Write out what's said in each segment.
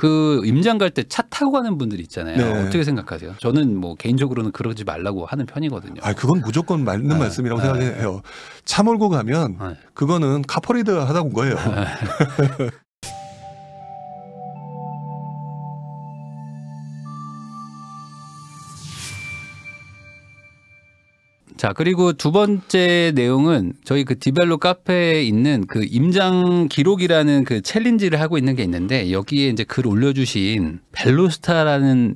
그 임장 갈 때 차 타고 가는 분들 있잖아요. 네. 어떻게 생각하세요? 저는 뭐 개인적으로는 그러지 말라고 하는 편이거든요. 아, 그건 무조건 맞는 말씀이라고 생각해요. 차 몰고 가면 그거는 카퍼레이드 하다 온 거예요. 자, 그리고 두 번째 내용은 저희 그 디벨로 카페에 있는 그 임장 기록이라는 그 챌린지를 하고 있는 게 있는데 여기에 이제 글 올려주신 벨로스타라는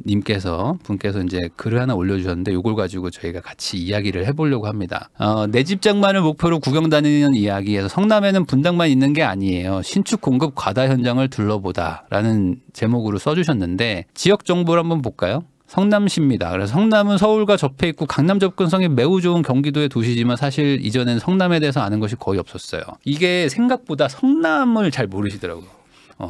분께서 이제 글을 하나 올려주셨는데 이걸 가지고 저희가 같이 이야기를 해보려고 합니다. 내 집장만을 목표로 구경 다니는 이야기에서 성남에는 분당만 있는 게 아니에요. 신축 공급 과다 현장을 둘러보다라는 제목으로 써주셨는데 지역 정보를 한번 볼까요? 성남시입니다. 그래서 성남은 서울과 접해 있고 강남 접근성이 매우 좋은 경기도의 도시지만 사실 이전엔 성남에 대해서 아는 것이 거의 없었어요. 이게 생각보다 성남을 잘 모르시더라고요.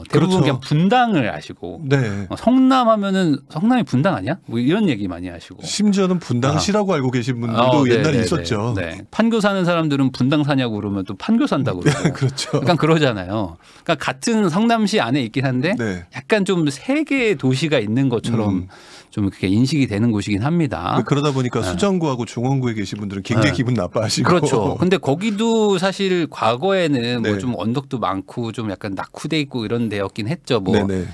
대부분 그렇죠. 그냥 분당을 아시고 네. 성남 하면은 성남이 분당 아니야? 뭐 이런 얘기 많이 하시고 심지어는 분당시라고 알고 계신 분들도 옛날에 있었죠. 네. 판교 사는 사람들은 분당 사냐고 그러면 또 판교 산다고 그러고 그렇죠. 약간 그러잖아요. 그러니까 같은 성남시 안에 있긴 한데 네. 약간 좀 세 개의 도시가 있는 것처럼 좀 그렇게 인식이 되는 곳이긴 합니다. 그러다 보니까 수정구하고 중원구에 계신 분들은 굉장히 기분 나빠하시고. 그렇죠. 근데 거기도 사실 과거에는 네. 뭐 좀 언덕도 많고 좀 약간 낙후돼 있고 이런 데였긴 했죠. 뭐 네네.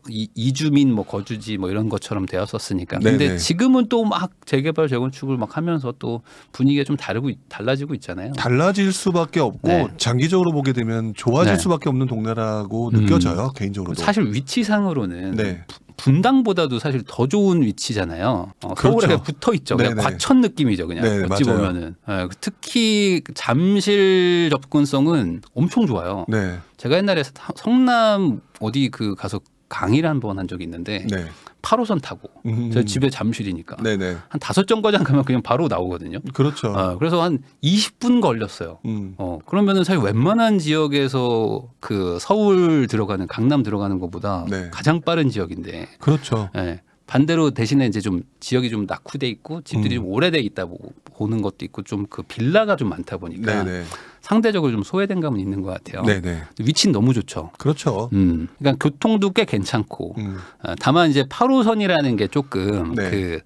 이주민 뭐 거주지 뭐 이런 것처럼 되었었으니까. 근데 네네. 지금은 또 막 재개발 재건축을 막 하면서 또 분위기가 좀 달라지고 있잖아요. 달라질 수밖에 없고 네. 장기적으로 보게 되면 좋아질 네. 수밖에 없는 동네라고 느껴져요. 개인적으로도. 사실 위치상으로는 네. 분당보다도 사실 더 좋은 위치잖아요. 그렇죠. 서울에 붙어 있죠. 그냥 네네. 과천 느낌이죠. 그냥 네, 어찌 맞아요. 보면은. 특히 잠실 접근성은 엄청 좋아요. 네. 제가 옛날에 성남 어디 그 가서 강의를 한번 한 적이 있는데 네. 8호선 타고 저 집에 잠실이니까 네네. 한 5정거장 가면 그냥 바로 나오거든요. 그렇죠. 그래서 한 20분 걸렸어요. 그러면은 사실 웬만한 지역에서 그 서울 들어가는 강남 들어가는 것보다 네. 가장 빠른 지역인데. 그렇죠. 네. 반대로 대신에 이제 좀 지역이 좀 낙후돼 있고 집들이 좀 오래돼 있다 보는 것도 있고 좀 그 빌라가 좀 많다 보니까 네네. 상대적으로 좀 소외된 감은 있는 것 같아요. 네네. 위치는 너무 좋죠. 그렇죠. 그러니까 교통도 꽤 괜찮고 다만 이제 8호선이라는 게 조금 네. 그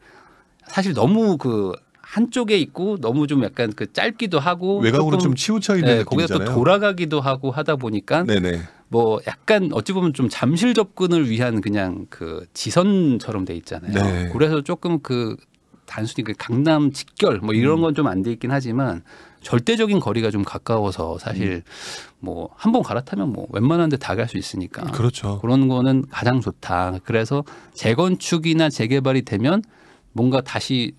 사실 너무 그 한쪽에 있고 너무 좀 약간 그 짧기도 하고 외곽으로 조금, 좀 치우쳐 있는 네, 거기다 느낌이잖아요. 또 돌아가기도 하고 하다 보니까 네네. 뭐 약간 어찌 보면 좀 잠실 접근을 위한 그냥 그 지선처럼 돼 있잖아요. 네. 그래서 조금 그 단순히 그 강남 직결 뭐 이런 건 좀 안 돼 있긴 하지만 절대적인 거리가 좀 가까워서 사실 뭐 한 번 갈아타면 뭐 웬만한 데 다 갈 수 있으니까 그렇죠. 그런 거는 가장 좋다. 그래서 재건축이나 재개발이 되면 뭔가 다시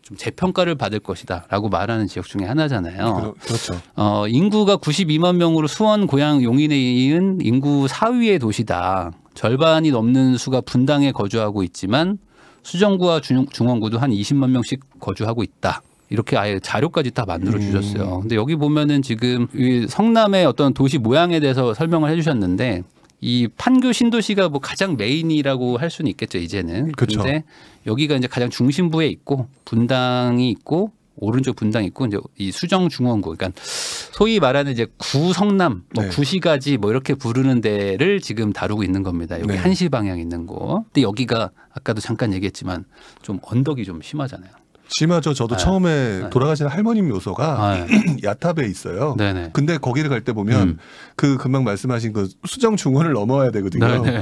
좀 재평가를 받을 것이다라고 말하는 지역 중에 하나잖아요. 그렇죠. 인구가 92만 명으로 수원, 고양, 용인에 이은 인구 4위의 도시다. 절반이 넘는 수가 분당에 거주하고 있지만 수정구와 중원구도 한 20만 명씩 거주하고 있다. 이렇게 아예 자료까지 다 만들어 주셨어요. 근데 여기 보면은 지금 이 성남의 어떤 도시 모양에 대해서 설명을 해 주셨는데 이 판교 신도시가 뭐 가장 메인이라고 할 수는 있겠죠, 이제는. 그렇죠. 근데 여기가 이제 가장 중심부에 있고 분당이 있고 오른쪽 분당이 있고 이제 이 수정 중원구, 그러니까 소위 말하는 이제 구성남, 뭐 네. 구시가지 뭐 이렇게 부르는 데를 지금 다루고 있는 겁니다. 여기 네. 한시 방향 있는 거. 근데 여기가 아까도 잠깐 얘기했지만 좀 언덕이 좀 심하잖아요. 심하죠. 저도 처음에 돌아가신 할머님 묘소가 야탑에 있어요. 네네. 근데 거기를 갈 때 보면 그 금방 말씀하신 그 수정 중원을 넘어야 되거든요. 네네.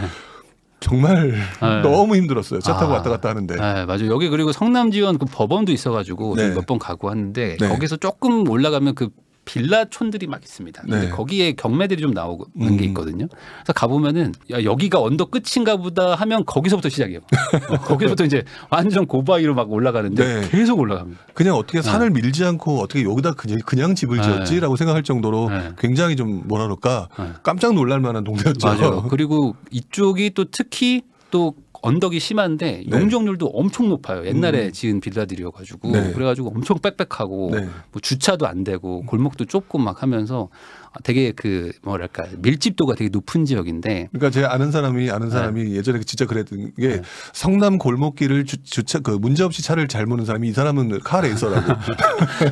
정말 너무 힘들었어요. 차 타고 아. 왔다 갔다 하는데. 네, 맞아요. 여기 그리고 성남지원 그 법원도 있어가지고 네. 몇 번 가고 하는데 네. 거기서 조금 올라가면 그 빌라촌들이 막 있습니다. 근데 네. 거기에 경매들이 좀 나오는 게 있거든요. 그래서 가보면은 야, 여기가 언덕 끝인가 보다 하면 거기서부터 시작이에요. 거기서부터 이제 완전 고바위로 막 올라가는데 네. 계속 올라갑니다. 그냥 어떻게 산을 밀지 않고 어떻게 여기다 그냥 집을 지었지라고 생각할 정도로 굉장히 좀 뭐라 그럴까 깜짝 놀랄 만한 동네였죠. 맞아요. 그리고 이쪽이 또 특히 또 언덕이 심한데 용적률도 엄청 높아요. 옛날에 지은 빌라들이어가지고 네. 그래가지고 엄청 빽빽하고 네. 뭐 주차도 안 되고 골목도 좁고 막 하면서 되게 그 뭐랄까 밀집도가 되게 높은 지역인데. 그러니까 제 아는 사람이 예전에 진짜 그랬던 게 성남 골목길을 주차 그 문제 없이 차를 잘 모는 사람이 이 사람은 카레이서라고.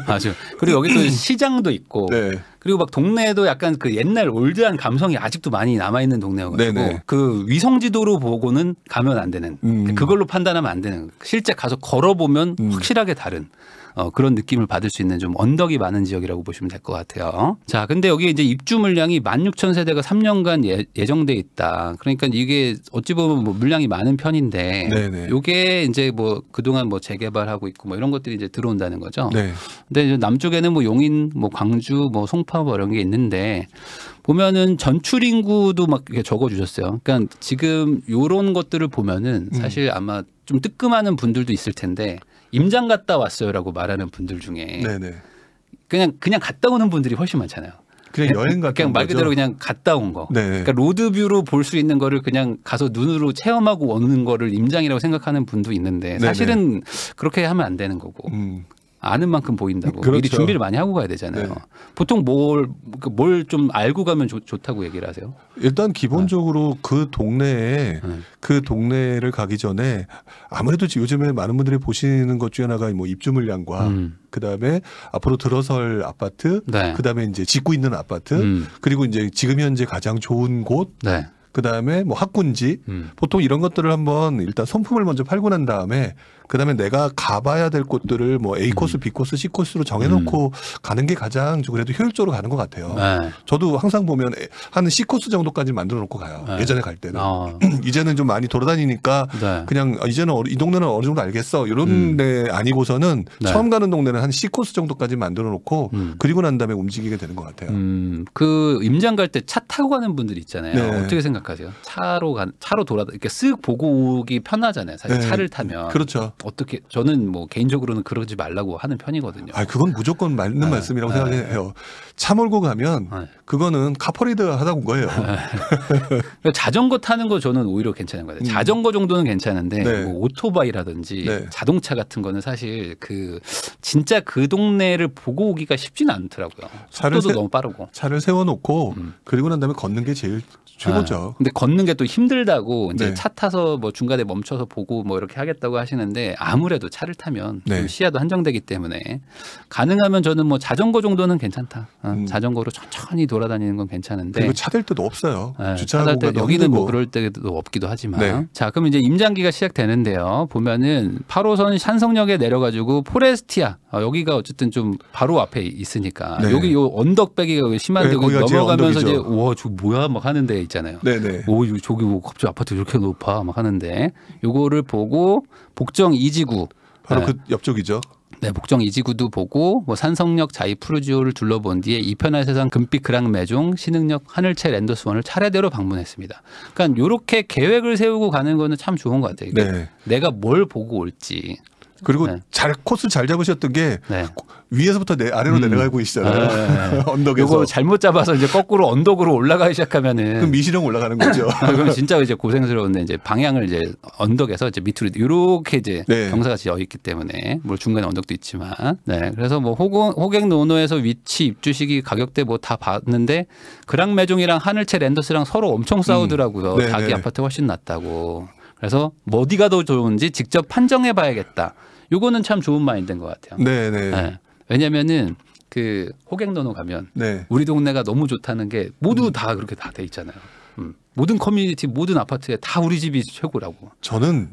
맞아요. 그리고 여기 또 시장도 있고. 네. 그리고 막 동네에도 약간 그 옛날 올드한 감성이 아직도 많이 남아있는 동네여가지고 그 위성지도로 보고는 가면 안 되는 그걸로 판단하면 안 되는 실제 가서 걸어보면 확실하게 다른 그런 느낌을 받을 수 있는 좀 언덕이 많은 지역이라고 보시면 될 것 같아요. 자, 근데 여기 이제 입주 물량이 16,000세대가 3년간 예정돼 있다. 그러니까 이게 어찌 보면 뭐 물량이 많은 편인데 이게 이제 뭐 그동안 뭐 재개발하고 있고 뭐 이런 것들이 이제 들어온다는 거죠. 네. 근데 이제 남쪽에는 뭐 용인, 뭐 광주, 뭐 송파 뭐 이런 게 있는데 보면은 전출 인구도 막 이렇게 적어주셨어요. 그러니까 지금 이런 것들을 보면은 사실 아마 좀 뜨끔하는 분들도 있을 텐데 임장 갔다 왔어요라고 말하는 분들 중에 그냥 갔다 오는 분들이 훨씬 많잖아요. 그냥 여행 갔다 그냥 말 그대로 그냥 갔다 온 거. 그러니까 로드뷰로 볼 수 있는 거를 그냥 가서 눈으로 체험하고 오는 거를 임장이라고 생각하는 분도 있는데 사실은 그렇게 하면 안 되는 거고. 아는 만큼 보인다고. 그렇죠. 미리 준비를 많이 하고 가야 되잖아요. 보통 뭘 좀 알고 가면 좋다고 얘기를 하세요? 일단 기본적으로 그 동네에 그 동네를 가기 전에 아무래도 요즘에 많은 분들이 보시는 것 중에 하나가 뭐 입주 물량과 그다음에 앞으로 들어설 아파트, 그다음에 이제 짓고 있는 아파트, 그리고 이제 지금 현재 가장 좋은 곳, 그다음에 뭐 학군지 보통 이런 것들을 한번 일단 손품을 먼저 팔고 난 다음에 그다음에 내가 가봐야 될 곳들을 뭐 A 코스, B 코스, C 코스로 정해놓고 가는 게 가장 그래도 효율적으로 가는 것 같아요. 저도 항상 보면 한 C 코스 정도까지 만들어 놓고 가요. 예전에 갈 때는. 이제는 좀 많이 돌아다니니까 그냥 이제는 이 동네는 어느 정도 알겠어. 이런 데 아니고서는 처음 가는 동네는 한 C 코스 정도까지 만들어 놓고 그리고 난 다음에 움직이게 되는 것 같아요. 그 임장 갈 때 차 타고 가는 분들이 있잖아요. 어떻게 생각하세요? 차로 이렇게 쓱 보고 오기 편하잖아요. 사실 차를 타면. 그렇죠. 어떻게 저는 뭐 개인적으로는 그러지 말라고 하는 편이거든요. 그건 무조건 맞는 말씀이라고 생각해요. 차 몰고 가면 그거는 카퍼레이드 하다 온 거예요. 자전거 타는 거 저는 오히려 괜찮은 것 같아요. 자전거 정도는 괜찮은데 뭐 오토바이라든지 자동차 같은 거는 사실 진짜 그 동네를 보고 오기가 쉽지는 않더라고요. 속도도 너무 빠르고. 차를 세워놓고 그리고 난 다음에 걷는 게 제일 최고죠. 근데 걷는 게 또 힘들다고 이제 차 타서 뭐 중간에 멈춰서 보고 뭐 이렇게 하겠다고 하시는데 아무래도 차를 타면 좀 시야도 한정되기 때문에 가능하면 저는 뭐 자전거 정도는 괜찮다. 자전거로 천천히 돌아다니는 건 괜찮은데. 그리고 차 댈 데도 없어요. 주차할 때 여기는 뭐 그럴 때도 없기도 하지만. 자, 그럼 이제 임장기가 시작되는데요. 보면은 8호선 산성역에 내려가지고 포레스티아 여기가 어쨌든 좀 바로 앞에 있으니까 여기 요 언덕배기가 심한데 넘어가면서 이제 와, 저 뭐야 막 하는데 있잖아요. 오, 저기 갑자기 아파트 이렇게 높아 막 하는데 요거를 보고 복정 2지구 바로 그 옆쪽이죠. 네, 복정 2지구도 보고 뭐 산성역 자이 푸르지오를 둘러본 뒤에 이편할 세상 금빛 그랑 매종 신흥역 하늘채 랜더스원을 차례대로 방문했습니다. 그러니까 이렇게 계획을 세우고 가는 거는 참 좋은 것 같아요. 내가 뭘 보고 올지. 그리고 코스 잘 잡으셨던 게 위에서부터 아래로 내려가고 계시잖아요. 언덕에서. 이거 잘못 잡아서 이제 거꾸로 언덕으로 올라가기 시작하면은 그럼 미시령 올라가는 거죠. 그럼 진짜 이제 고생스러운데 이제 방향을 이제 언덕에서 이제 밑으로 이렇게 이제 경사가 지어 있기 때문에 뭐 중간에 언덕도 있지만 그래서 뭐 호객노노에서 위치 입주 시기 가격대 뭐 다 봤는데 그랑매종이랑 하늘채 랜더스랑 서로 엄청 싸우더라고요. 자기 아파트 훨씬 낫다고. 그래서 뭐 어디가 더 좋은지 직접 판정해 봐야겠다. 요거는 참 좋은 마인드인 것 같아요. 왜냐면은 그 호객노노 가면 우리 동네가 너무 좋다는 게 모두 다 그렇게 다 돼 있잖아요. 모든 커뮤니티 모든 아파트에 다 우리 집이 최고라고. 저는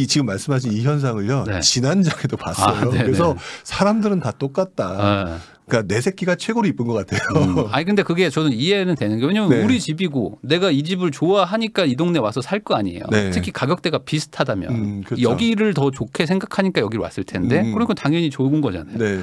지금 말씀하신 이 현상을요 지난장에도 봤어요. 그래서 사람들은 다 똑같다. 그러니까 내 새끼가 최고로 이쁜 것 같아요. 아니 근데 그게 저는 이해는 되는 게 왜냐면 우리 집이고 내가 이 집을 좋아하니까 이 동네 와서 살 거 아니에요. 특히 가격대가 비슷하다면 그렇죠. 여기를 더 좋게 생각하니까 여기로 왔을 텐데 그러니까 당연히 좋은 거잖아요.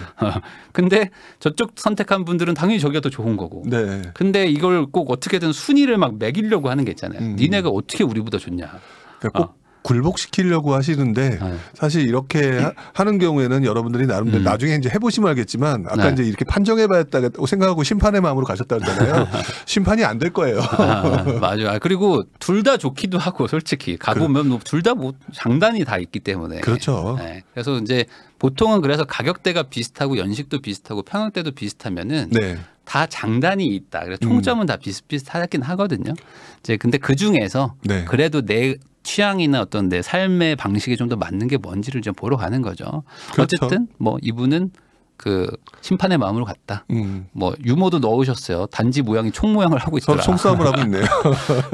근데 저쪽 선택한 분들은 당연히 저기가 더 좋은 거고. 근데 이걸 꼭 어떻게든 순위를 막 매기려고 하는 게 있잖아요. 니네가 어떻게 우리보다 좋냐. 그러니까 꼭 굴복시키려고 하시는데 사실 이렇게 하는 경우에는 여러분들이 나름대로 나중에 이제 해보시면 알겠지만 아까 이제 이렇게 판정해봐야겠다고 생각하고 심판의 마음으로 가셨다 그러잖아요. 심판이 안 될 거예요. 맞아요. 그리고 둘 다 좋기도 하고 솔직히 가보면 둘 다 뭐 장단이 다 있기 때문에. 그렇죠. 네. 그래서 이제 보통은 그래서 가격대가 비슷하고 연식도 비슷하고 평형대도 비슷하면은 네. 다 장단이 있다. 그래서 총점은 다 비슷비슷하긴 하거든요. 이제 근데 그 중에서 네. 그래도 내 취향이나 어떤 내 삶의 방식에 좀 더 맞는 게 뭔지를 좀 보러 가는 거죠. 그렇죠. 어쨌든 뭐 이분은 그 심판의 마음으로 갔다. 뭐 유머도 넣으셨어요. 단지 모양이 총 모양을 하고 있더라. 서로 총싸움을 하고 있네요.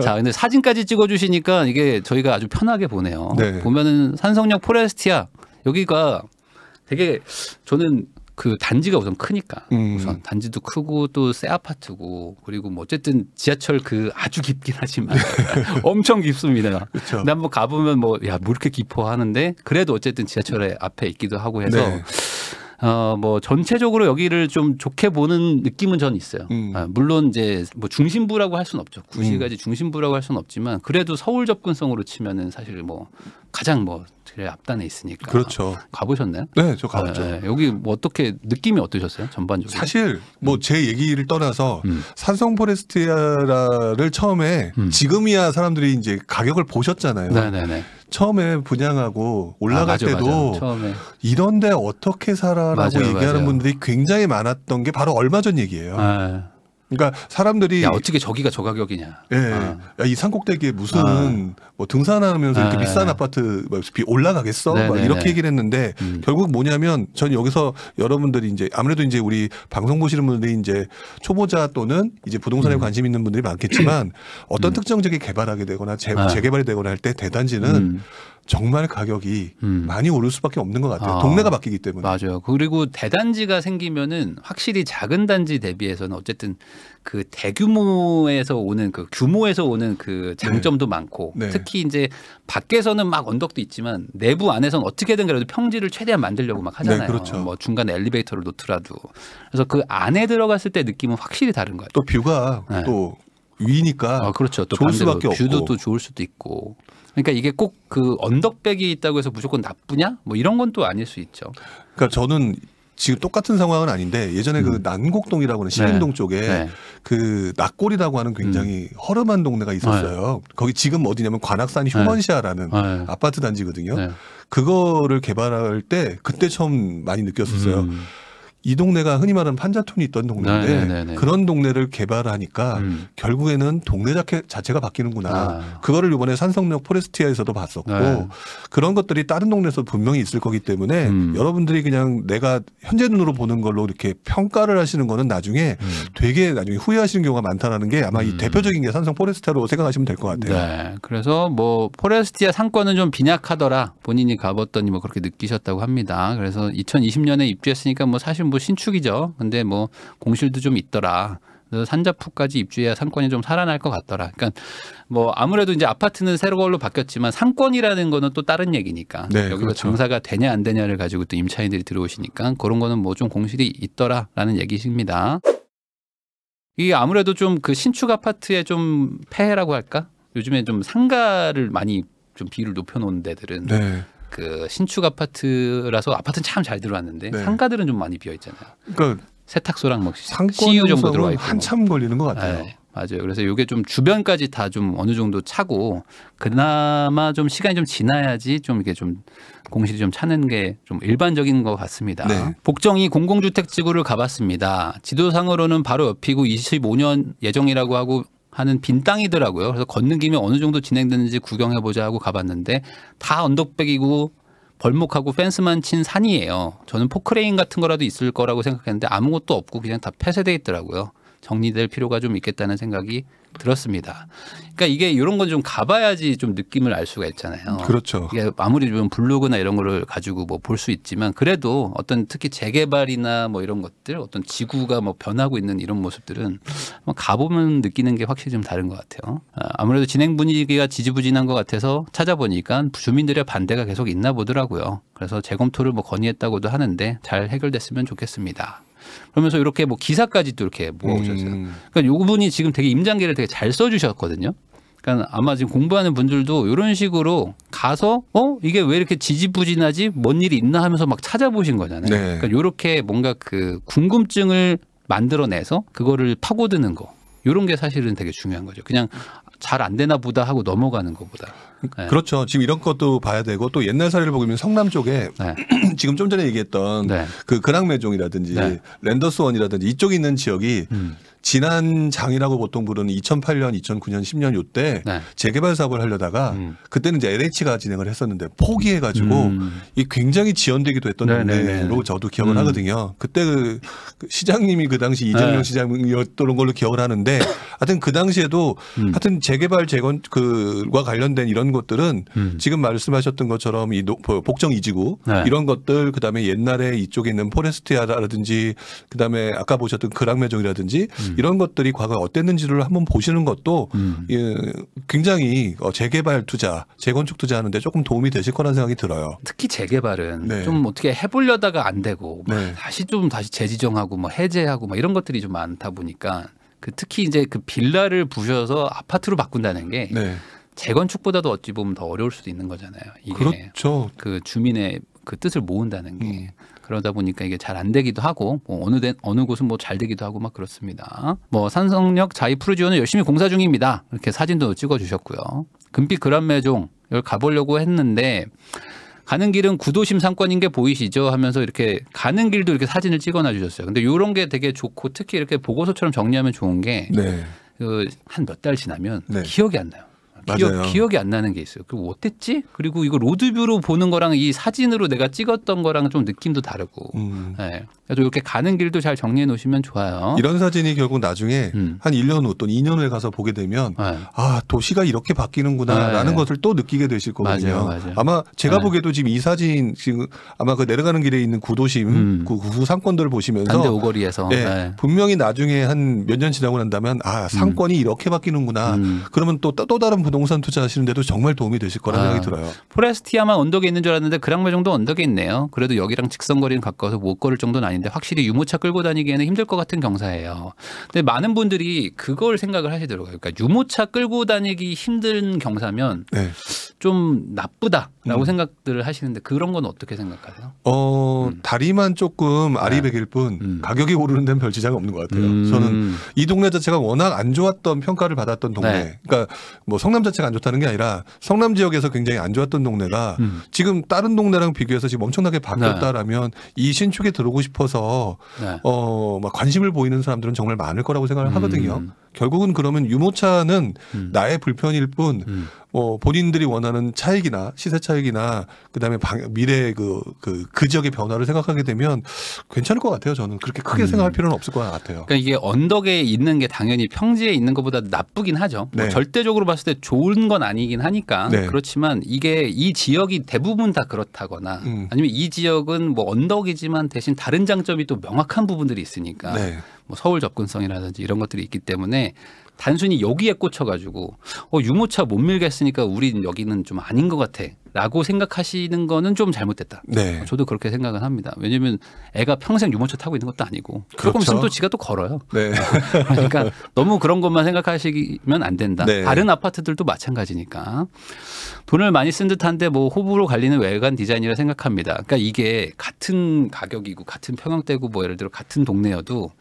자, 근데 사진까지 찍어주시니까 이게 저희가 아주 편하게 보네요. 네. 보면은 산성역 포레스티아 여기가 되게 저는 그 단지가 우선 크니까 우선 단지도 크고 또 새 아파트고 그리고 뭐 어쨌든 지하철 그 아주 깊긴 하지만 엄청 깊습니다. 그렇죠. 근데 한번 가보면 뭐 야 뭐 이렇게 깊어 하는데 그래도 어쨌든 지하철에 앞에 있기도 하고 해서 네. 뭐 전체적으로 여기를 좀 좋게 보는 느낌은 전 있어요. 물론 이제 뭐 중심부라고 할 수는 없죠. 구시가지 중심부라고 할 수는 없지만 그래도 서울 접근성으로 치면은 사실 뭐 가장 뭐 제일 앞단에 있으니까. 그렇죠. 가보셨나요? 네, 저 가봤죠. 네, 여기 뭐 어떻게 느낌이 어떠셨어요? 전반적으로? 사실 뭐 제 얘기를 떠나서 산성 포레스티아를 처음에 지금이야 사람들이 이제 가격을 보셨잖아요. 네네네. 처음에 분양하고 올라갈 맞아, 때도 처음에. 이런데 어떻게 살아라고 맞아요, 얘기하는 맞아요. 분들이 굉장히 많았던 게 바로 얼마 전 얘기예요. 네. 그러니까 사람들이 야 어떻게 저기가 저 가격이냐? 예, 야, 이 산꼭대기에 무슨 뭐 등산하면서 이렇게 비싼 아파트 뭐 올라가겠어? 막 네네네. 이렇게 얘기를 했는데 결국 뭐냐면 전 여기서 여러분들이 이제 아무래도 이제 우리 방송 보시는 분들이 이제 초보자 또는 이제 부동산에 관심 있는 분들이 많겠지만 어떤 특정 지역에 개발하게 되거나 재개발이 되거나 할 때 대단지는 정말 가격이 많이 오를 수밖에 없는 것 같아요. 동네가 바뀌기 때문에. 맞아요. 그리고 대단지가 생기면은 확실히 작은 단지 대비해서는 어쨌든 그 대규모에서 오는 그 규모에서 오는 그 장점도 많고 네. 특히 이제 밖에서는 막 언덕도 있지만 내부 안에서는 어떻게든 그래도 평지를 최대한 만들려고 막 하잖아요. 네, 그렇죠. 뭐 중간에 엘리베이터를 놓더라도. 그래서 그 안에 들어갔을 때 느낌은 확실히 다른 것 같아요. 또 뷰가 네. 또 위니까 그렇죠. 또 좋을 반대로 수밖에 뷰도 없고. 또 좋을 수도 있고. 그러니까 이게 꼭 그 언덕백이 있다고 해서 무조건 나쁘냐? 뭐 이런 건 또 아닐 수 있죠. 그러니까 저는 지금 똑같은 상황은 아닌데 예전에 그 난곡동이라고 하는 신림동 쪽에 네. 그 낙골이라고 하는 굉장히 허름한 동네가 있었어요. 거기 지금 어디냐면 관악산 휴먼시아라는 네. 아파트 단지거든요. 네. 그거를 개발할 때 그때 처음 많이 느꼈었어요. 이 동네가 흔히 말하는 판자촌이 있던 동네인데 네네네네. 그런 동네를 개발하니까 결국에는 동네 자체가 바뀌는구나. 그거를 이번에 산성역 포레스티아에서도 봤었고 네. 그런 것들이 다른 동네에서 분명히 있을 거기 때문에 여러분들이 그냥 내가 현재 눈으로 보는 걸로 이렇게 평가를 하시는 거는 나중에 되게 나중에 후회하시는 경우가 많다라는 게 아마 이 대표적인 게 산성 포레스티아로 생각하시면 될 것 같아요. 네. 그래서 뭐 포레스티아 상권은 좀 빈약하더라. 본인이 가봤더니 뭐 그렇게 느끼셨다고 합니다. 그래서 2020년에 입주했으니까 뭐 사실 뭐 신축이죠. 근데 뭐 공실도 좀 있더라. 그래서 산자푸까지 입주해야 상권이 좀 살아날 것 같더라. 그러니까 뭐 아무래도 이제 아파트는 새로 걸로 바뀌었지만 상권이라는 거는 또 다른 얘기니까 네, 여기가 그렇죠. 장사가 되냐 안 되냐를 가지고 또 임차인들이 들어오시니까 그런 거는 뭐 좀 공실이 있더라라는 얘기십니다. 이게 아무래도 좀 그 신축 아파트의 좀 폐해라고 할까? 요즘에 좀 상가를 많이 좀 비율을 높여놓은 데들은 네. 그 신축 아파트라서 아파트는 참 잘 들어왔는데 네. 상가들은 좀 많이 비어 있잖아요. 그러니까 세탁소랑 뭐 상권 CU 정도 들어와 형성은 있고. 한참 걸리는 것 같아요. 네, 맞아요. 그래서 이게 좀 주변까지 다 좀 어느 정도 차고 그나마 좀 시간이 좀 지나야지 좀 이게 좀 공실이 좀 차는 게 좀 일반적인 것 같습니다. 네. 복정이 공공주택 지구를 가봤습니다. 지도상으로는 바로 옆이고 25년 예정이라고 하고 하는 빈 땅이더라고요. 그래서 걷는 김에 어느 정도 진행되는지 구경해보자 하고 가봤는데 다 언덕백이고 벌목하고 펜스만 친 산이에요. 저는 포크레인 같은 거라도 있을 거라고 생각했는데 아무것도 없고 그냥 다 폐쇄돼 있더라고요. 정리될 필요가 좀 있겠다는 생각이 들었습니다. 그러니까 이게 이런 건 좀 가봐야지 좀 느낌을 알 수가 있잖아요. 그렇죠. 이게 아무리 좀 블로그나 이런 거를 가지고 뭐 볼 수 있지만 그래도 어떤 특히 재개발이나 뭐 이런 것들 어떤 지구가 뭐 변하고 있는 이런 모습들은 가보면 느끼는 게 확실히 좀 다른 것 같아요. 아무래도 진행 분위기가 지지부진한 것 같아서 찾아보니까 주민들의 반대가 계속 있나 보더라고요. 그래서 재검토를 뭐 건의했다고도 하는데 잘 해결됐으면 좋겠습니다. 그러면서 이렇게 뭐 기사까지 또 이렇게 모아오셨어요. 그러니까 요 분이 지금 되게 임장계를 되게 잘 써주셨거든요. 그러니까 아마 지금 공부하는 분들도 이런 식으로 가서 이게 왜 이렇게 지지부진하지? 뭔 일이 있나 하면서 막 찾아보신 거잖아요. 네. 그러니까 이렇게 뭔가 그 궁금증을 만들어내서 그거를 파고드는 거. 이런 게 사실은 되게 중요한 거죠. 그냥 잘 안 되나 보다 하고 넘어가는 것보다. 네. 그렇죠. 지금 이런 것도 봐야 되고 또 옛날 사례를 보면 성남 쪽에 네. 지금 좀 전에 얘기했던 네. 그 근학매종이라든지 네. 랜더스원이라든지 이쪽에 있는 지역이 지난 장이라고 보통 부르는 2008년, 2009년, 10년 요때 네. 재개발 사업을 하려다가 그때는 이제 LH가 진행을 했었는데 포기해가지고 이 굉장히 지연되기도 했던 동네로 저도 기억을 하거든요. 그때 그 시장님이 그 당시 이재명 네. 시장이었던 걸로 기억을 하는데 하여튼 그 당시에도 하여튼 재개발 재건 그와 관련된 이런 것들은 지금 말씀하셨던 것처럼 이 복정 이지구 네. 이런 것들 그다음에 옛날에 이쪽에 있는 포레스티아라든지 그다음에 아까 보셨던 그랑매종이라든지 이런 것들이 과거에 어땠는지를 한번 보시는 것도 예, 굉장히 재개발 투자, 재건축 투자하는데 조금 도움이 되실 거라는 생각이 들어요. 특히 재개발은 네. 좀 어떻게 해보려다가 안 되고 네. 다시 재지정하고 뭐 해제하고 뭐 이런 것들이 좀 많다 보니까 그 특히 이제 그 빌라를 부셔서 아파트로 바꾼다는 게 네. 재건축보다도 어찌 보면 더 어려울 수도 있는 거잖아요. 이게 그렇죠. 그 주민의 그 뜻을 모은다는 게 그러다 보니까 이게 잘 안 되기도 하고 뭐 어느 곳은 뭐 잘 되기도 하고 막 그렇습니다. 뭐 산성역 자이 푸르지오는 열심히 공사 중입니다. 이렇게 사진도 찍어주셨고요. 금빛 그란매종 여기 가보려고 했는데 가는 길은 구도심 상권인 게 보이시죠? 하면서 이렇게 가는 길도 이렇게 사진을 찍어놔 주셨어요. 근데 이런 게 되게 좋고 특히 이렇게 보고서처럼 정리하면 좋은 게 네. 그 한 몇 달 지나면 네. 기억이 안 나요. 맞아요. 기억이 안 나는 게 있어요. 그리고 어땠지? 그리고 이거 로드뷰로 보는 거랑 이 사진으로 내가 찍었던 거랑 좀 느낌도 다르고. 네. 그래서 이렇게 가는 길도 잘 정리해 놓으시면 좋아요. 이런 사진이 결국 나중에 한 1년 후 또는 2년 후에 가서 보게 되면 네. 아 도시가 이렇게 바뀌는구나라는 네. 것을 또 느끼게 되실 거거든요. 맞아요. 아마 제가 네. 보기에도 지금 이 사진 지금 아마 그 내려가는 길에 있는 구도심 그 구수 상권들을 보시면서 반대 오거리에서 네, 네. 분명히 나중에 한 몇 년 지나고 난다면 아 상권이 이렇게 바뀌는구나. 그러면 또 다른 부동산 투자하시는데도 정말 도움이 되실 거라는 생각이 들어요. 포레스티아만 언덕에 있는 줄 알았는데 그랑매종도 언덕에 있네요. 그래도 여기랑 직선거리는 가까워서 못 걸을 정도는 아닌데 확실히 유모차 끌고 다니기에는 힘들 것 같은 경사예요. 근데 많은 분들이 그걸 생각을 하시더라고요. 그러니까 유모차 끌고 다니기 힘든 경사면 네. 좀 나쁘다라고 생각들을 하시는데 그런 건 어떻게 생각하세요? 다리만 조금 아리백일 뿐 가격이 오르는 데는 별 지장이 없는 것 같아요. 저는 이 동네 자체가 워낙 안 좋았던 평가를 받았던 동네. 네. 그러니까 뭐 성남 자체가 안 좋다는 게 아니라 성남 지역에서 굉장히 안 좋았던 동네가 지금 다른 동네랑 비교해서 지금 엄청나게 바뀌었다라면 이 신축에 들어오고 싶어서 네. 막 관심을 보이는 사람들은 정말 많을 거라고 생각을 하거든요. 결국은 그러면 유모차는 나의 불편일 뿐 본인들이 원하는 차익이나 시세 차익이나 그다음에 미래의 그 지역의 변화를 생각하게 되면 괜찮을 것 같아요. 저는 그렇게 크게 생각할 필요는 없을 것 같아요. 그러니까 이게 언덕에 있는 게 당연히 평지에 있는 것보다 나쁘긴 하죠. 네. 뭐 절대적으로 봤을 때 좋은 건 아니긴 하니까 네. 그렇지만 이게 이 지역이 대부분 다 그렇다거나 아니면 이 지역은 뭐 언덕이지만 대신 다른 장점이 또 명확한 부분들이 있으니까 네. 뭐 서울 접근성이라든지 이런 것들이 있기 때문에 단순히 여기에 꽂혀가지고 유모차 못 밀겠으니까 우린 여기는 좀 아닌 것 같아 라고 생각하시는 거는 좀 잘못됐다. 네. 저도 그렇게 생각은 합니다. 왜냐하면 애가 평생 유모차 타고 있는 것도 아니고 조금 그렇죠. 있으면 또 지가 또 걸어요. 네. 그러니까 너무 그런 것만 생각하시면 안 된다. 네. 다른 아파트들도 마찬가지니까. 돈을 많이 쓴 듯한데 뭐 호불호 갈리는 외관 디자인이라 생각합니다. 그러니까 이게 같은 가격이고 같은 평형대고 뭐 예를 들어 같은 동네여도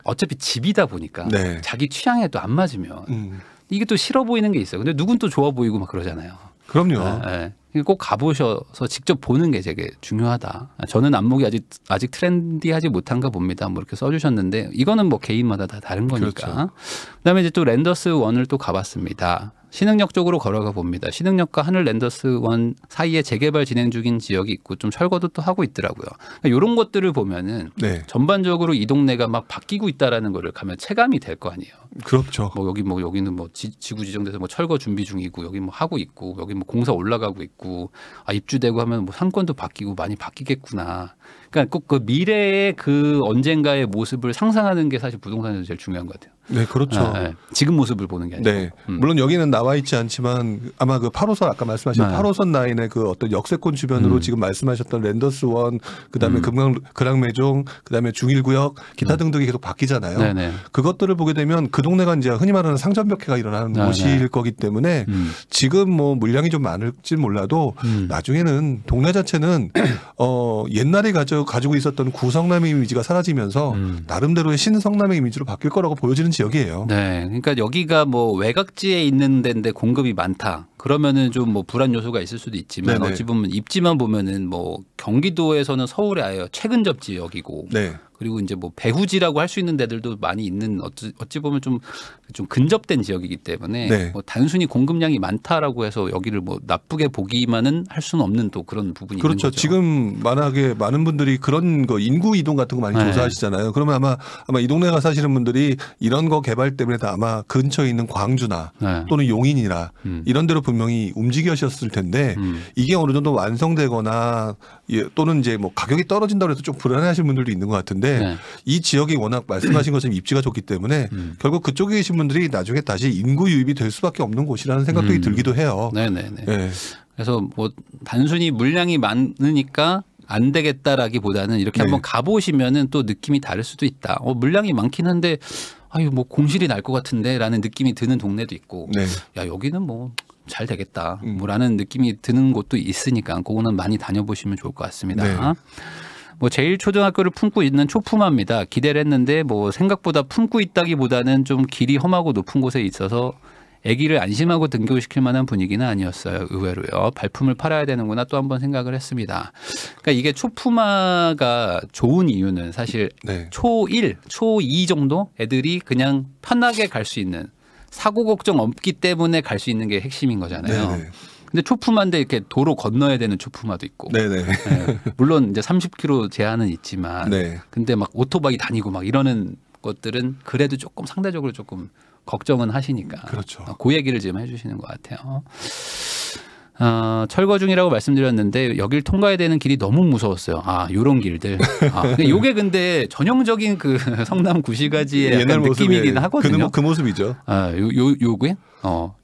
어차피 집이다 보니까 네. 자기 취향에도 안 맞으면 이게 또 싫어 보이는 게 있어요. 근데 누군 또 좋아 보이고 막 그러잖아요. 그럼요. 네. 꼭 가보셔서 직접 보는 게 되게 중요하다. 저는 안목이 아직 트렌디하지 못한가 봅니다. 뭐 이렇게 써주셨는데 이거는 뭐 개인마다 다 다른 거니까. 그렇죠. 그다음에 이제 또 랜더스 원을 또 가봤습니다. 신흥역 쪽으로 걸어가 봅니다. 신흥역과 하늘 랜더스 원 사이에 재개발 진행 중인 지역이 있고 좀 철거도 또 하고 있더라고요. 그러니까 이런 것들을 보면은 네. 전반적으로 이 동네가 막 바뀌고 있다라는 거를 가면 체감이 될 거 아니에요. 그렇죠. 여기는 뭐 지구 지정돼서 뭐 철거 준비 중이고 여기 뭐 하고 있고 여기 뭐 공사 올라가고 있고 입주되고 하면 뭐 상권도 바뀌고 많이 바뀌겠구나. 그러니까 꼭 그 미래의 그 언젠가의 모습을 상상하는 게 사실 부동산에서 제일 중요한 것 같아요. 네, 그렇죠. 네, 네. 지금 모습을 보는 게 아니고. 네. 물론 여기는 나와 있지 않지만 아마 그 8호선 아까 말씀하신 8호선 라인의 그 어떤 역세권 주변으로 지금 말씀하셨던 랜더스원, 그다음에 금강매종, 그다음에 중일구역, 기타 등등이 계속 바뀌잖아요. 네네. 그것들을 보게 되면 그 동네가 이제 흔히 말하는 상점벽해가 일어나는 곳일 거기 때문에 지금 뭐 물량이 좀 많을지 몰라도 나중에는 동네 자체는 옛날에 가지고 있었던 구성남의 이미지가 사라지면서 나름대로의 신성남의 이미지로 바뀔 거라고 보여지는 지역이에요. 네, 그러니까 여기가 뭐 외곽지에 있는 데인데 공급이 많다. 그러면은 좀 뭐 불안 요소가 있을 수도 있지만 네네. 어찌 보면 입지만 보면은 뭐 경기도에서는 서울에 아예 최근 접지 역이고. 네. 그리고 이제 뭐 배후지라고 할 수 있는 데들도 많이 있는 어찌 보면 좀 근접된 지역이기 때문에 네. 뭐 단순히 공급량이 많다라고 해서 여기를 뭐 나쁘게 보기만은 할 수는 없는 또 그런 부분이 그렇죠. 있는 거죠. 지금 만약에 많은 분들이 그런 거 인구 이동 같은 거 많이 네. 조사하시잖아요. 그러면 아마 이 동네가 사시는 분들이 이런 거 개발 때문에 다 아마 근처에 있는 광주나 네. 또는 용인이나 이런 데로 분명히 움직이셨을 텐데 이게 어느 정도 완성되거나 또는 이제 뭐 가격이 떨어진다고 해서 좀 불안해하시는 분들도 있는 것 같은데 네. 이 지역이 워낙 말씀하신 것처럼 입지가 좋기 때문에 결국 그쪽에 계신 분들이 나중에 다시 인구 유입이 될 수밖에 없는 곳이라는 생각도 들기도 해요. 네네네. 네. 그래서 뭐 단순히 물량이 많으니까 안 되겠다라기보다는 이렇게 네. 한번 가보시면은 또 느낌이 다를 수도 있다. 물량이 많긴 한데 아유 뭐 공실이 날 것 같은데라는 느낌이 드는 동네도 있고, 네. 야 여기는 뭐 잘 되겠다 뭐라는 느낌이 드는 곳도 있으니까 그거는 많이 다녀보시면 좋을 것 같습니다. 네. 뭐 제1초등학교를 품고 있는 초품화입니다. 기대를 했는데 뭐 생각보다 품고 있다기보다는 좀 길이 험하고 높은 곳에 있어서 아기를 안심하고 등교시킬 만한 분위기는 아니었어요. 의외로요. 발품을 팔아야 되는구나 또 한 번 생각을 했습니다. 그러니까 이게 초품화가 좋은 이유는 사실 네. 초1, 초2 정도 애들이 그냥 편하게 갈 수 있는, 사고 걱정 없기 때문에 갈 수 있는 게 핵심인 거잖아요. 네네. 근데 초품화인데 이렇게 도로 건너야 되는 초품화도 있고. 네네. 네. 물론 이제 30km 제한은 있지만 네. 근데 막 오토바이 다니고 막 이러는 것들은 그래도 조금 상대적으로 조금 걱정은 하시니까. 그렇죠. 그 얘기를 지금 해주시는 것 같아요. 철거 중이라고 말씀드렸는데 여길 통과해야 되는 길이 너무 무서웠어요. 요런 길들. 근데 요게 근데 전형적인 그 성남 구시가지의 약간 느낌이긴 하거든요. 그 모습이죠. 요게?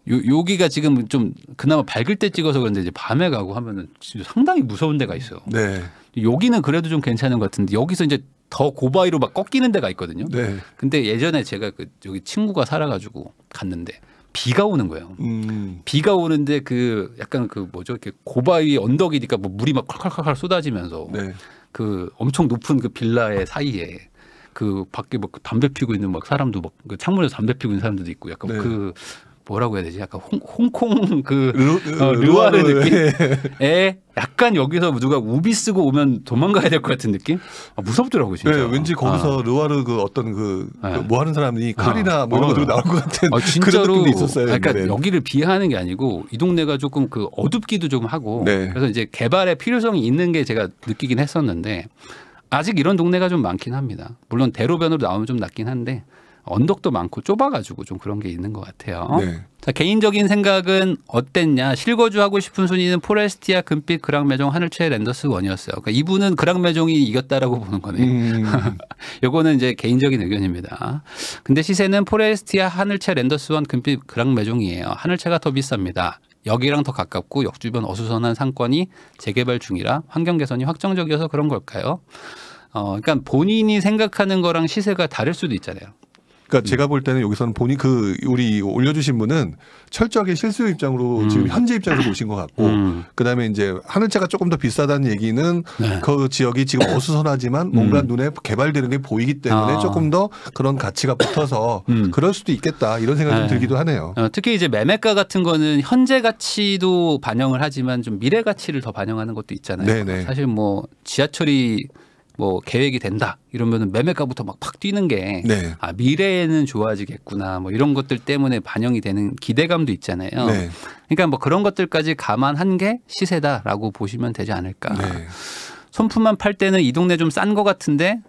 여기가 지금 좀 그나마 밝을 때 찍어서 그런데 이제 밤에 가고 하면은 진짜 상당히 무서운 데가 있어요. 네. 여기는 그래도 좀 괜찮은 것 같은데 여기서 이제 더 고바위로 막 꺾이는 데가 있거든요. 네. 근데 예전에 제가 여기 친구가 살아가지고 갔는데 비가 오는 거예요. 비가 오는데 그 약간 그 뭐죠? 이렇게 고바위 언덕이니까 뭐 물이 막 콸콸콸 쏟아지면서 네. 그 엄청 높은 그 빌라의 사이에 그 밖에 막 담배 피고 있는 막 사람도 막 그 창문에서 담배 피고 있는 사람들도 있고 약간 네. 그 뭐라고 해야 되지? 약간 홍콩 그 르와르 느낌에 약간 여기서 누가 우비 쓰고 오면 도망가야 될 것 같은 느낌? 무섭더라고 진짜. 네, 왠지 거기서 르와르 그 어떤 뭐 하는 사람이 칼이나 뭐 이런 거 들고 나올 것 같은 진짜로 그런 느낌이 있었어요. 그러니까 여기를 비하하는 게 아니고 이 동네가 조금 그 어둡기도 좀 하고 네. 그래서 이제 개발의 필요성이 있는 게 제가 느끼긴 했었는데 아직 이런 동네가 좀 많긴 합니다. 물론 대로변으로 나오면 좀 낫긴 한데 언덕도 많고 좁아가지고 좀 그런 게 있는 것 같아요. 네. 자, 개인적인 생각은 어땠냐? 실거주하고 싶은 순위는 포레스티아, 금빛, 그랑매종, 하늘채, 랜더스 원이었어요. 그러니까 이분은 그랑매종이 이겼다라고 보는 거네. 요거는 이제 개인적인 의견입니다. 근데 시세는 포레스티아, 하늘채, 랜더스 원, 금빛, 그랑매종이에요. 하늘채가 더 비쌉니다. 여기랑 더 가깝고 역주변 어수선한 상권이 재개발 중이라 환경 개선이 확정적이어서 그런 걸까요? 그러니까 본인이 생각하는 거랑 시세가 다를 수도 있잖아요. 그러니까 제가 볼 때는 여기서는 우리 올려주신 분은 철저하게 실수 입장으로 지금 현재 입장에서 보신 것 같고 그다음에 이제 하늘채가 조금 더 비싸다는 얘기는 네. 그 지역이 지금 어수선하지만 뭔가 눈에 개발되는 게 보이기 때문에 조금 더 그런 가치가 붙어서 그럴 수도 있겠다 이런 생각이 좀 들기도 하네요. 특히 이제 매매가 같은 거는 현재 가치도 반영을 하지만 좀 미래 가치를 더 반영하는 것도 있잖아요. 네네. 사실 뭐 지하철이 뭐 계획이 된다 이러면은 매매가부터 막 팍 뛰는 게 네. 미래에는 좋아지겠구나 뭐 이런 것들 때문에 반영이 되는 기대감도 있잖아요. 네. 그러니까 뭐 그런 것들까지 감안한 게 시세다라고 보시면 되지 않을까. 네. 손품만 팔 때는 이 동네 좀 싼 것 같은데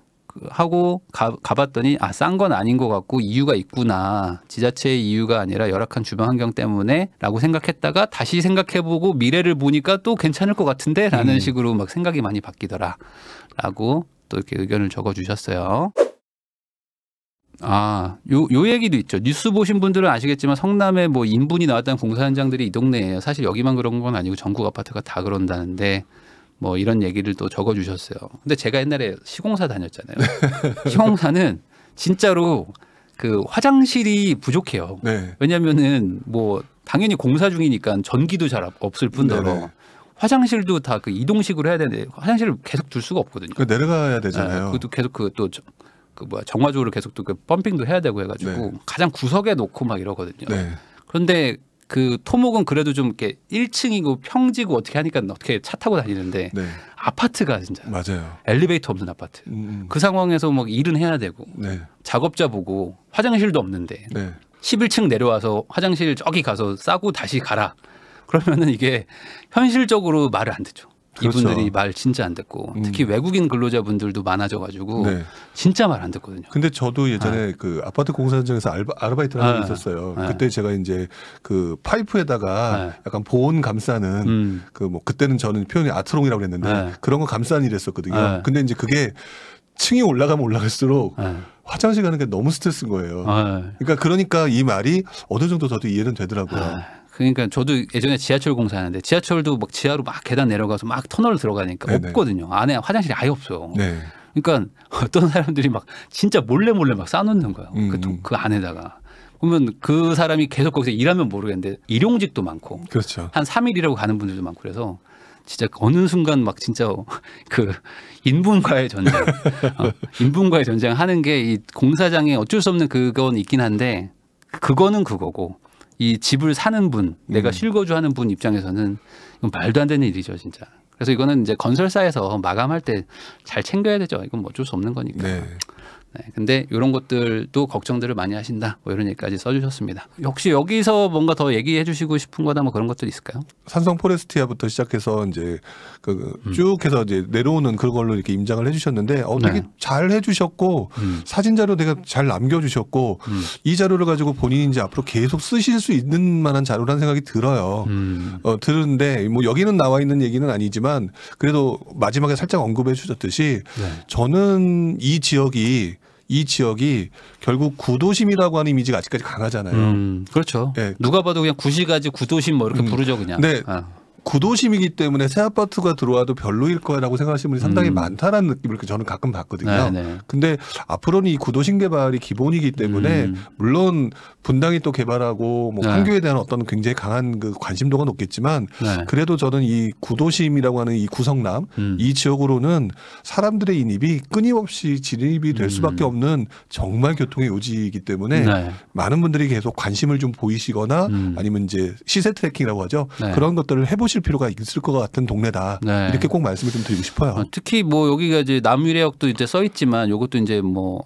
하고 가봤더니 싼 건 아닌 것 같고 이유가 있구나. 지자체의 이유가 아니라 열악한 주변 환경 때문에라고 생각했다가 다시 생각해보고 미래를 보니까 또 괜찮을 것 같은데라는 식으로 막 생각이 많이 바뀌더라라고 또 이렇게 의견을 적어주셨어요. 요 얘기도 있죠. 뉴스 보신 분들은 아시겠지만 성남에 뭐 인분이 나왔다는 공사 현장들이 이 동네예요. 사실 여기만 그런 건 아니고 전국 아파트가 다 그런다는데 뭐 이런 얘기를 또 적어주셨어요. 근데 제가 옛날에 시공사 다녔잖아요. 시공사는 진짜로 그 화장실이 부족해요. 네. 왜냐면은 뭐 당연히 공사 중이니까 전기도 잘 없을 뿐더러 네네. 화장실도 다 그 이동식으로 해야 되는데 화장실을 계속 둘 수가 없거든요. 그 내려가야 되잖아요. 그것도 계속 정화조를 계속 또 그 펌핑도 해야 되고 해가지고 네. 가장 구석에 놓고 막 이러거든요. 네. 그런데 그 토목은 그래도 좀 이렇게 1층이고 평지고 어떻게 하니까 어떻게 차 타고 다니는데 네. 아파트가 진짜 맞아요. 엘리베이터 없는 아파트. 그 상황에서 막 일은 해야 되고 네. 작업자 보고 화장실도 없는데 네. 11층 내려와서 화장실 저기 가서 싸고 다시 가라. 그러면은 이게 현실적으로 말을 안 듣죠. 그렇죠. 이분들이 말 진짜 안 듣고 특히 외국인 근로자분들도 많아져가지고 네. 진짜 말 안 듣거든요. 근데 저도 예전에 그 아파트 공사 현장에서 아르바이트를 한 적이 있었어요. 그때 제가 이제 그 파이프에다가 약간 보온 감싸는 그 뭐 그때는 저는 표현이 아트롱이라고 그랬는데 그런 거 감싸는 일 했었거든요. 근데 이제 그게 층이 올라가면 올라갈수록 화장실 가는 게 너무 스트레스인 거예요. 그러니까 이 말이 어느 정도 저도 이해는 되더라고요. 그러니까 저도 예전에 지하철 공사하는데 지하철도 막 지하로 막 계단 내려가서 막 터널 들어가니까 네네. 없거든요. 안에 화장실이 아예 없어요. 네. 그러니까 어떤 사람들이 막 진짜 몰래 막 싸놓는 거예요. 그 안에다가. 그러면 그 사람이 계속 거기서 일하면 모르겠는데 일용직도 많고 그렇죠. 한 3일이라고 가는 분들도 많고 그래서 진짜 어느 순간 막 진짜 그 인분과의 전쟁, 인분과의 전쟁 하는 게 이 공사장에 어쩔 수 없는 그건 있긴 한데 그거는 그거고 이 집을 사는 분, 내가 실거주하는 분 입장에서는 이건 말도 안 되는 일이죠, 진짜. 그래서 이거는 이제 건설사에서 마감할 때 잘 챙겨야 되죠. 이건 뭐 어쩔 수 없는 거니까. 네. 근데 이런 것들도 걱정들을 많이 하신다. 뭐 이런 얘기까지 써주셨습니다. 혹시 여기서 뭔가 더 얘기해 주시고 싶은 거나 뭐 그런 것들 있을까요? 산성 포레스티아부터 시작해서 이제 쭉 해서 이제 내려오는 그걸로 이렇게 임장을 해주셨는데 되게 잘 해주셨고 사진 자료 되게 잘 남겨주셨고 이 자료를 가지고 본인이 이제 앞으로 계속 쓰실 수 있는 만한 자료라는 생각이 들어요. 들은데 뭐 여기는 나와 있는 얘기는 아니지만 그래도 마지막에 살짝 언급해 주셨듯이 저는 이 지역이 결국 구도심이라고 하는 이미지가 아직까지 강하잖아요. 그렇죠. 네. 누가 봐도 그냥 구시가지 구도심 뭐 이렇게 부르죠 그냥. 네. 구도심이기 때문에 새 아파트가 들어와도 별로일 거라고 생각하시는 분이 상당히 많다라는 느낌을 저는 가끔 받거든요. 근데 앞으로는 이 구도심 개발이 기본이기 때문에 물론 분당이 또 개발하고 뭐 판교에 대한 어떤 굉장히 강한 그 관심도가 높겠지만 그래도 저는 이 구도심이라고 하는 이 구성남 이 지역으로는 사람들의 인입이 끊임없이 진입이 될 수밖에 없는 정말 교통의 요지이기 때문에 많은 분들이 계속 관심을 좀 보이시거나 아니면 이제 시세 트래킹이라고 하죠. 그런 것들을 해보실 필요가 있을 것 같은 동네다. 이렇게 꼭 말씀을 좀 드리고 싶어요. 특히 뭐 여기가 이제 남위례역도 이제 써 있지만 이것도 이제 뭐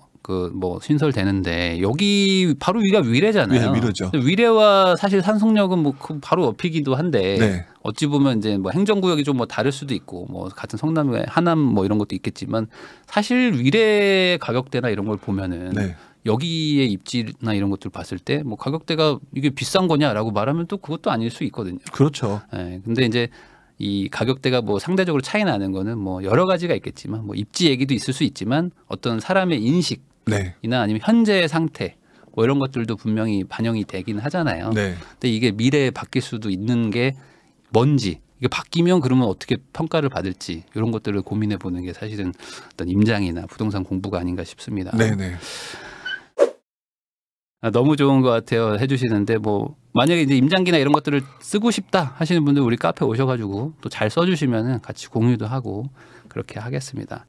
신설되는데 여기 바로 위가 위례잖아요. 네, 위례죠. 위례와 사실 산송역은 뭐 바로 옆이기도 한데 어찌 보면 이제 뭐 행정구역이 좀 뭐 다를 수도 있고 뭐 같은 성남의 하남 뭐 이런 것도 있겠지만 사실 위례 가격대나 이런 걸 보면은 여기의 입지나 이런 것들 봤을 때 뭐 가격대가 이게 비싼 거냐라고 말하면 또 그것도 아닐 수 있거든요. 그렇죠. 근데 이제 이 가격대가 뭐 상대적으로 차이 나는 거는 뭐 여러 가지가 있겠지만 뭐 입지 얘기도 있을 수 있지만 어떤 사람의 인식이나 아니면 현재의 상태 뭐 이런 것들도 분명히 반영이 되긴 하잖아요. 근데 이게 미래에 바뀔 수도 있는 게 뭔지 이게 바뀌면 그러면 어떻게 평가를 받을지 이런 것들을 고민해 보는 게 사실은 어떤 임장이나 부동산 공부가 아닌가 싶습니다. 너무 좋은 것 같아요. 해주시는데 뭐 만약에 이제 임장기나 이런 것들을 쓰고 싶다 하시는 분들 우리 카페 오셔가지고 또 잘 써주시면은 같이 공유도 하고 그렇게 하겠습니다.